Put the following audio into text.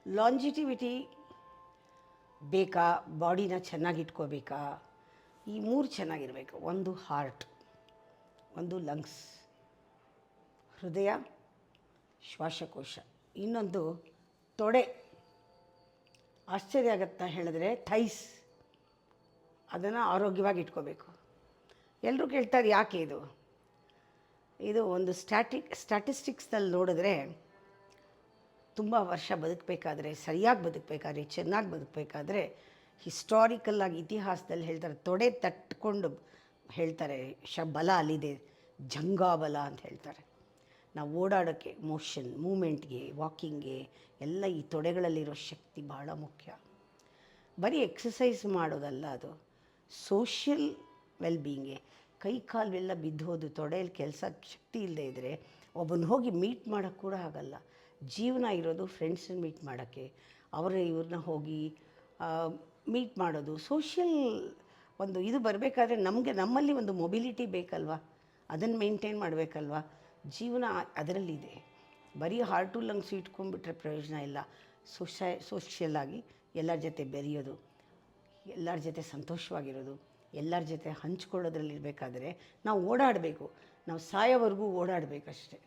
ಲಾಂಜಿಟಿವಿಟಿ ಬೇಕಾ, ಬಾಡಿನ ಚೆನ್ನಾಗಿಟ್ಕೋಬೇಕಾ, ಈ ಮೂರು ಚೆನ್ನಾಗಿರಬೇಕು. ಒಂದು ಹಾರ್ಟ್, ಒಂದು ಲಂಗ್ಸ್, ಹೃದಯ, ಶ್ವಾಸಕೋಶ, ಇನ್ನೊಂದು ತೊಡೆ. ಆಶ್ಚರ್ಯ ಆಗತ್ತಾ ಹೇಳಿದ್ರೆ ಥೈಸ್, ಅದನ್ನು ಆರೋಗ್ಯವಾಗಿ ಇಟ್ಕೋಬೇಕು. ಎಲ್ಲರೂ ಕೇಳ್ತಾರೆ ಯಾಕೆ ಇದು ಒಂದು ಸ್ಟ್ಯಾಟಿಸ್ಟಿಕ್ಸ್ನಲ್ಲಿ ನೋಡಿದ್ರೆ ತುಂಬ ವರ್ಷ ಬದುಕಬೇಕಾದ್ರೆ, ಸರಿಯಾಗಿ ಬದುಕಬೇಕಾದ್ರೆ, ಚೆನ್ನಾಗಿ ಬದುಕಬೇಕಾದ್ರೆ ಹಿಸ್ಟಾರಿಕಲ್ಲಾಗಿ ಇತಿಹಾಸದಲ್ಲಿ ಹೇಳ್ತಾರೆ, ತೊಡೆ ತಟ್ಕೊಂಡು ಹೇಳ್ತಾರೆ ಬಲ ಅಲ್ಲಿದೆ, ಜಂಗಾಬಲ ಅಂತ ಹೇಳ್ತಾರೆ. ನಾವು ಓಡಾಡೋಕ್ಕೆ, ಮೂಮೆಂಟ್ಗೆ, ವಾಕಿಂಗ್ಗೆ ಎಲ್ಲ ಈ ತೊಡೆಗಳಲ್ಲಿರೋ ಶಕ್ತಿ ಭಾಳ ಮುಖ್ಯ. ಬರೀ ಎಕ್ಸಸೈಸ್ ಮಾಡೋದಲ್ಲ, ಅದು ಸೋಷಿಯಲ್ ವೆಲ್ಬೀಯಿಂಗೆ. ಕೈ ಕಾಲೆಲ್ಲ ಬಿದ್ದೋದು, ತೊಡೆಯಲ್ಲಿ ಕೆಲಸ ಶಕ್ತಿ ಇಲ್ಲದೆ ಇದ್ದರೆ ಒಬ್ಬನ ಹೋಗಿ ಮೀಟ್ ಮಾಡೋಕ್ಕೆ ಕೂಡ ಆಗಲ್ಲ. ಜೀವನ ಇರೋದು ಫ್ರೆಂಡ್ಸನ್ನ ಮೀಟ್ ಮಾಡೋಕ್ಕೆ, ಇವ್ರನ್ನ ಹೋಗಿ ಮೀಟ್ ಮಾಡೋದು. ಸೋಷಿಯಲ್ ಒಂದು ಇದು ಬರಬೇಕಾದ್ರೆ ನಮ್ಮಲ್ಲಿ ಒಂದು ಮೊಬಿಲಿಟಿ ಬೇಕಲ್ವ, ಅದನ್ನು ಮೇಂಟೈನ್ ಮಾಡಬೇಕಲ್ವ. ಜೀವನ ಅದರಲ್ಲಿದೆ. ಬರೀ ಹಾರ್ಟು ಲಂಗ್ಸ್ ಇಟ್ಕೊಂಡ್ಬಿಟ್ರೆ ಪ್ರಯೋಜನ ಇಲ್ಲ. ಸೋಷಿಯಲ್ಲಾಗಿ ಎಲ್ಲರ ಜೊತೆ ಬೆರೆಯೋದು, ಎಲ್ಲರ ಜೊತೆ ಸಂತೋಷವಾಗಿರೋದು, ಎಲ್ಲರ ಜೊತೆ ಹಂಚ್ಕೊಳ್ಳೋದ್ರಲ್ಲಿರಬೇಕಾದ್ರೆ ನಾವು ಓಡಾಡಬೇಕು. ನಾವು ಸಾಯೋವರೆಗೂ ಓಡಾಡಬೇಕಷ್ಟೆ.